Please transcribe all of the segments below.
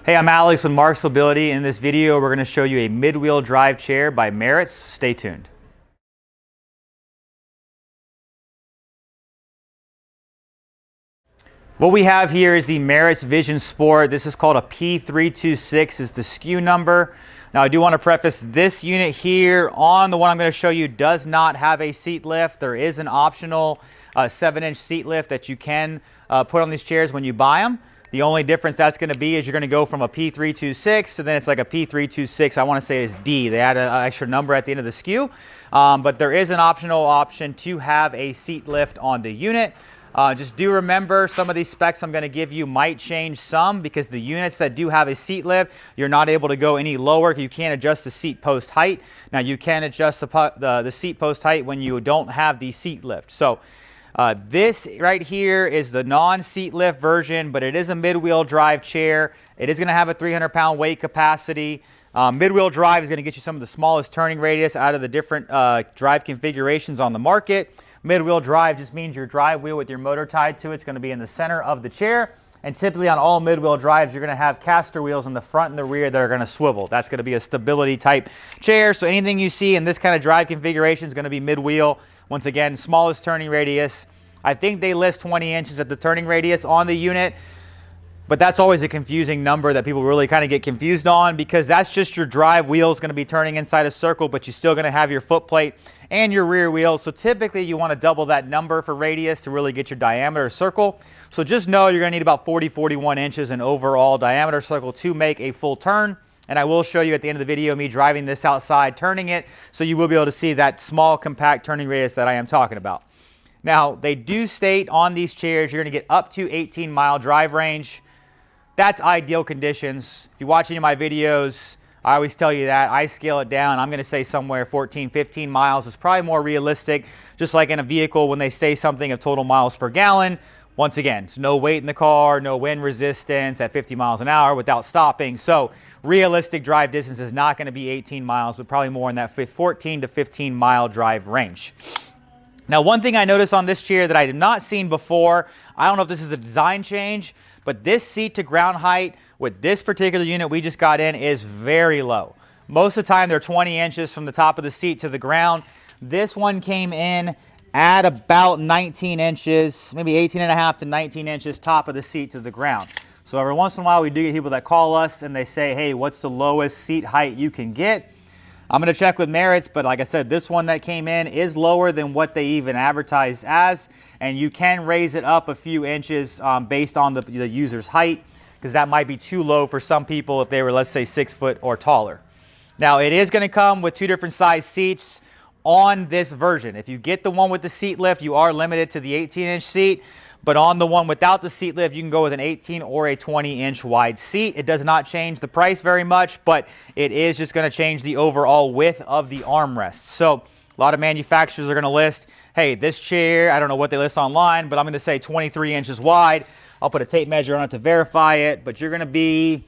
Hey, I'm Alex with Marc's Mobility. In this video, we're going to show you a mid-wheel drive chair by Marc. Stay tuned. What we have here is the Marc Vision Sport. This is called a P326 is the SKU number. Now I do want to preface this unit here on the one I'm going to show you does not have a seat lift. There is an optional 7-inch seat lift that you can put on these chairs when you buy them. The only difference that's going to be is you're going to go from a P326 to then it's like a P326. I want to say is D. They add an extra number at the end of the SKU. But there is an optional option to have a seat lift on the unit. Just do remember some of these specs I'm going to give you might change some because the units that do have a seat lift, you're not able to go any lower. You can't adjust the seat post height. Now you can adjust the seat post height when you don't have the seat lift. So this right here is the non-seat lift version, but it is a mid-wheel drive chair. It is going to have a 300-pound weight capacity. Mid-wheel drive is going to get you some of the smallest turning radius out of the different drive configurations on the market. Mid-wheel drive just means your drive wheel with your motor tied to it is going to be in the center of the chair. And typically on all mid-wheel drives, you're going to have caster wheels in the front and the rear that are going to swivel. That's going to be a stability type chair. So anything you see in this kind of drive configuration is going to be mid-wheel. Once again, smallest turning radius. I think they list 20 inches at the turning radius on the unit. But that's always a confusing number that people really kind of get confused on because that's just your drive wheel is going to be turning inside a circle, but you're still going to have your foot plate and your rear wheel. So typically you want to double that number for radius to really get your diameter circle. So just know you're going to need about 40-41 inches in overall diameter circle to make a full turn. And I will show you at the end of the video me driving this outside, turning it, so you will be able to see that small compact turning radius that I am talking about. Now they do state on these chairs you're going to get up to 18-mile drive range. That's ideal conditions. If you watch any of my videos, I always tell you that. I scale it down. I'm going to say somewhere 14, 15 miles is probably more realistic. Just like in a vehicle when they say something of total miles per gallon. Once again, it's no weight in the car, no wind resistance at 50 miles an hour without stopping. So realistic drive distance is not going to be 18 miles, but probably more in that 14 to 15 mile drive range. Now, one thing I noticed on this chair that I had not seen before, I don't know if this is a design change, but this seat to ground height with this particular unit we just got in is very low. Most of the time they're 20 inches from the top of the seat to the ground. This one came in at about 19 inches, maybe 18.5 to 19 inches top of the seat to the ground. So every once in a while we do get people that call us and they say, hey, what's the lowest seat height you can get? I'm going to check with Marc, but like I said, this one that came in is lower than what they even advertised as, and you can raise it up a few inches based on the user's height, because that might be too low for some people if they were, let's say, 6 foot or taller. Now, it is going to come with 2 different size seats on this version. If you get the one with the seat lift, you are limited to the 18-inch seat. But on the one without the seat lift, you can go with an 18 or a 20-inch wide seat. It does not change the price very much, but it is just going to change the overall width of the armrest. So a lot of manufacturers are going to list, hey, this chair, I don't know what they list online, but I'm going to say 23 inches wide. I'll put a tape measure on it to verify it, but you're going to be,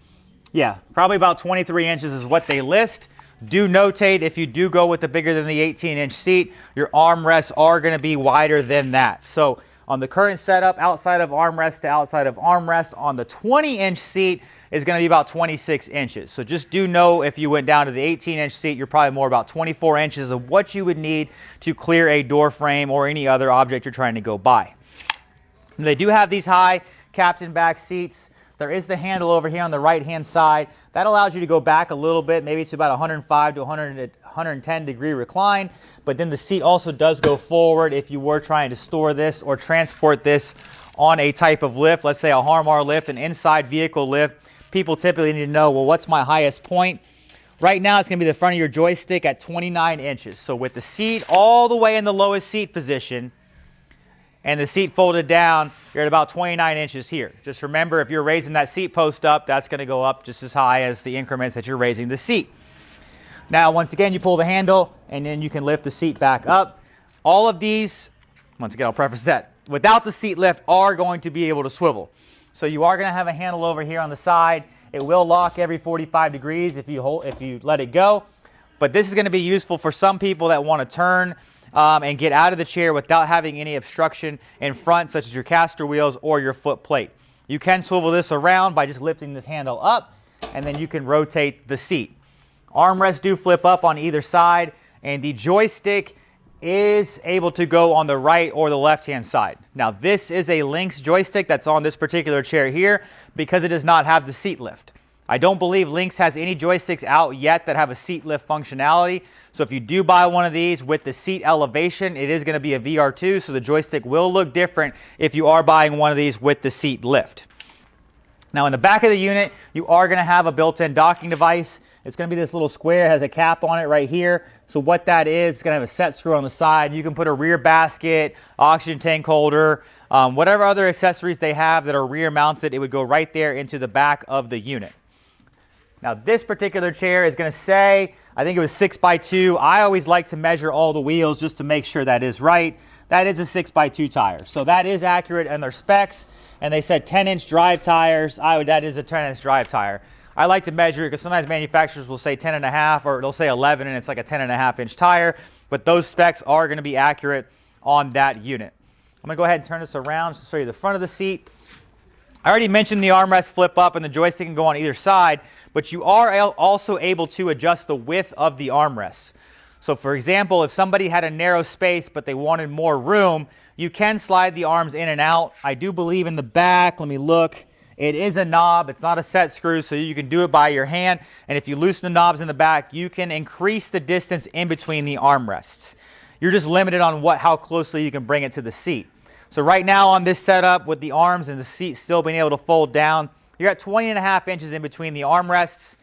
yeah, probably about 23 inches is what they list. Do notate if you do go with the bigger than the 18-inch seat, your armrests are going to be wider than that. So on the current setup, outside of armrest to outside of armrest, on the 20-inch seat is going to be about 26 inches. So just do know if you went down to the 18-inch seat, you're probably more about 24 inches of what you would need to clear a door frame or any other object you're trying to go by. And they do have these high captain back seats. There is the handle over here on the right-hand side. That allows you to go back a little bit, maybe to about 105 to 110 degree recline. But then the seat also does go forward if you were trying to store this or transport this on a type of lift, let's say a Harmar lift, an inside vehicle lift. People typically need to know, well, what's my highest point? Right now, it's going to be the front of your joystick at 29 inches. So with the seat all the way in the lowest seat position and the seat folded down, you're at about 29 inches here. Just remember, if you're raising that seat post up, that's going to go up just as high as the increments that you're raising the seat. Now, once again, you pull the handle, and then you can lift the seat back up. All of these, once again, I'll preface that, without the seat lift, are going to be able to swivel. So you are going to have a handle over here on the side. It will lock every 45 degrees if you let it go. But this is going to be useful for some people that want to turn and get out of the chair without having any obstruction in front, such as your caster wheels or your foot plate. You can swivel this around by just lifting this handle up. and then you can rotate the seat. Armrests do flip up on either side, and the joystick is able to go on the right or the left-hand side. Now, this is a Lynx joystick that's on this particular chair here because it does not have the seat lift. I don't believe Lynx has any joysticks out yet that have a seat lift functionality. So if you do buy one of these with the seat elevation, it is going to be a VR2, so the joystick will look different if you are buying one of these with the seat lift. Now, in the back of the unit, you are going to have a built-in docking device. It's going to be this little square, it has a cap on it right here. So what that is, it's going to have a set screw on the side. You can put a rear basket, oxygen tank holder, whatever other accessories they have that are rear mounted, it would go right there into the back of the unit. Now, this particular chair is going to say, I think it was 6x2. I always like to measure all the wheels just to make sure that is right. That is a 6x2 tire. So that is accurate in their specs. And they said 10-inch drive tires. That is a 10-inch drive tire. I like to measure it because sometimes manufacturers will say 10.5 or they'll say 11 and it's like a 10.5-inch tire. But those specs are going to be accurate on that unit. I'm going to go ahead and turn this around to show you the front of the seat. I already mentioned the armrests flip up and the joystick can go on either side, but you are also able to adjust the width of the armrests. So for example, if somebody had a narrow space but they wanted more room, you can slide the arms in and out. I do believe in the back, let me look, it is a knob, it's not a set screw, so you can do it by your hand. And if you loosen the knobs in the back, you can increase the distance in between the armrests. You're just limited on how closely you can bring it to the seat. So right now on this setup with the arms and the seat still being able to fold down, you're at 20.5 inches in between the armrests.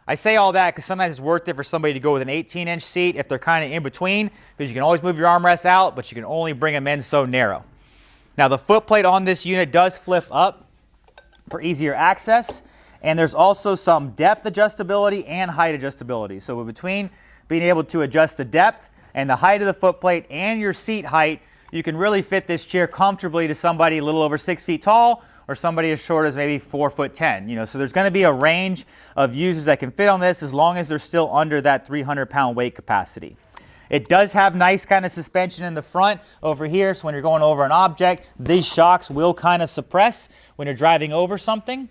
I say all that because sometimes it's worth it for somebody to go with an 18-inch seat if they're kind of in between, because you can always move your armrests out, but you can only bring them in so narrow. Now the foot plate on this unit does flip up for easier access, and there's also some depth adjustability and height adjustability. So between being able to adjust the depth and the height of the foot plate and your seat height, you can really fit this chair comfortably to somebody a little over 6 feet tall or somebody as short as maybe 4'10". So there's going to be a range of users that can fit on this as long as they're still under that 300-pound weight capacity. It does have nice kind of suspension in the front over here, so when you're going over an object, these shocks will kind of suppress when you're driving over something.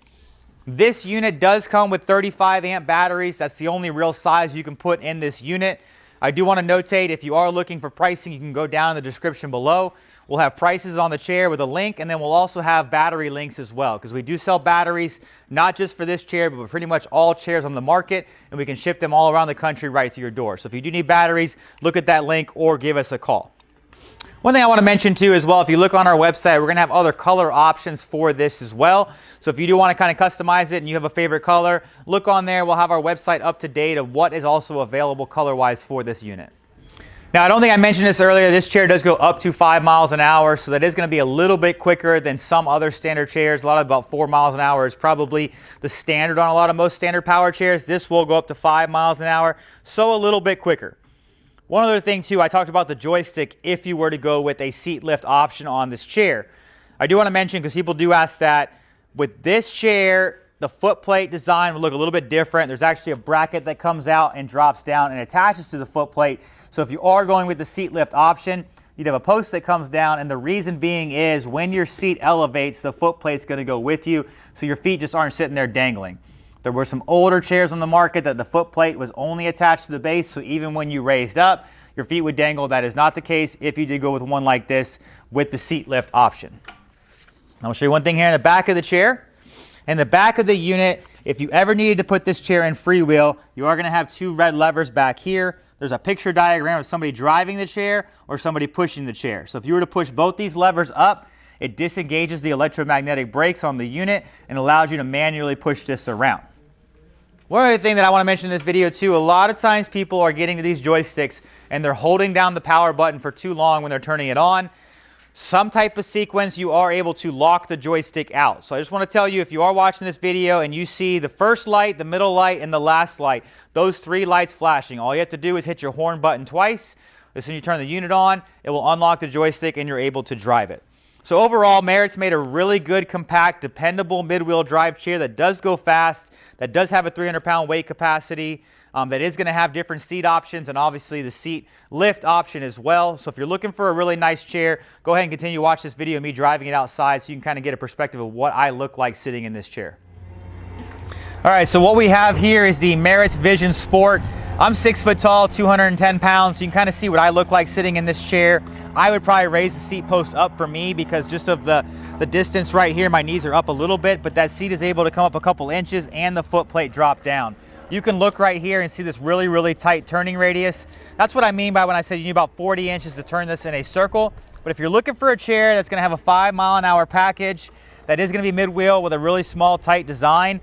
This unit does come with 35 amp batteries. That's the only real size you can put in this unit. I do want to notate, if you are looking for pricing, you can go down in the description below. We'll have prices on the chair with a link, and then we'll also have battery links as well, because we do sell batteries, not just for this chair, but pretty much all chairs on the market, and we can ship them all around the country right to your door. So if you do need batteries, look at that link or give us a call. One thing I want to mention too as well, if you look on our website, we're going to have other color options for this as well. So if you do want to kind of customize it and you have a favorite color, look on there. We'll have our website up to date of what is also available color-wise for this unit. Now, I don't think I mentioned this earlier. This chair does go up to 5 miles an hour, so that is going to be a little bit quicker than some other standard chairs. A lot of about 4 miles an hour is probably the standard on a lot of most standard power chairs. This will go up to 5 miles an hour, so a little bit quicker. One other thing too, I talked about the joystick if you were to go with a seat lift option on this chair. I do want to mention, because people do ask that, with this chair, the foot plate design will look a little bit different. There's actually a bracket that comes out and drops down and attaches to the foot plate. So if you are going with the seat lift option, you'd have a post that comes down, and the reason being is when your seat elevates, the foot plate's going to go with you, so your feet just aren't sitting there dangling. There were some older chairs on the market that the foot plate was only attached to the base, so even when you raised up, your feet would dangle. That is not the case if you did go with one like this with the seat lift option. I'll show you one thing here in the back of the chair. In the back of the unit, if you ever needed to put this chair in freewheel, you are going to have 2 red levers back here. There's a picture diagram of somebody driving the chair or somebody pushing the chair. So if you were to push both these levers up, it disengages the electromagnetic brakes on the unit and allows you to manually push this around. One other thing that I want to mention in this video too, a lot of times people are getting to these joysticks and they're holding down the power button for too long when they're turning it on. Some type of sequence, you are able to lock the joystick out. So I just want to tell you, if you are watching this video and you see the first light, the middle light, and the last light, those 3 lights flashing, all you have to do is hit your horn button twice. As soon as you turn the unit on, it will unlock the joystick and you're able to drive it. So overall, Merit's made a really good, compact, dependable mid-wheel drive chair that does go fast, that does have a 300-pound weight capacity, that is going to have different seat options and obviously the seat lift option as well. So if you're looking for a really nice chair, go ahead and continue to watch this video of me driving it outside so you can kind of get a perspective of what I look like sitting in this chair. All right, so what we have here is the Merit's Vision Sport. I'm 6 foot tall, 210 pounds, so you can kind of see what I look like sitting in this chair. I would probably raise the seat post up for me because just of the distance right here, my knees are up a little bit, but that seat is able to come up a couple inches and the foot plate drop down. You can look right here and see this really, really tight turning radius. That's what I mean by when I said you need about 40 inches to turn this in a circle. But if you're looking for a chair that's gonna have a 5-mile-an-hour package, that is gonna be mid-wheel with a really small, tight design,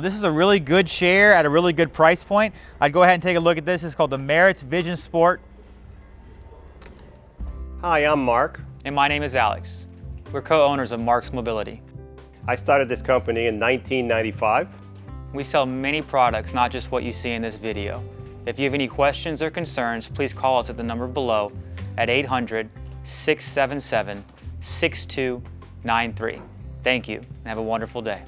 this is a really good chair at a really good price point. I'd go ahead and take a look at this. It's called the Merit's Vision Sport. Hi, I'm Mark. And my name is Alex. We're co-owners of Marc's Mobility. I started this company in 1995. We sell many products, not just what you see in this video. If you have any questions or concerns, please call us at the number below at 800-677-6293. Thank you, and have a wonderful day.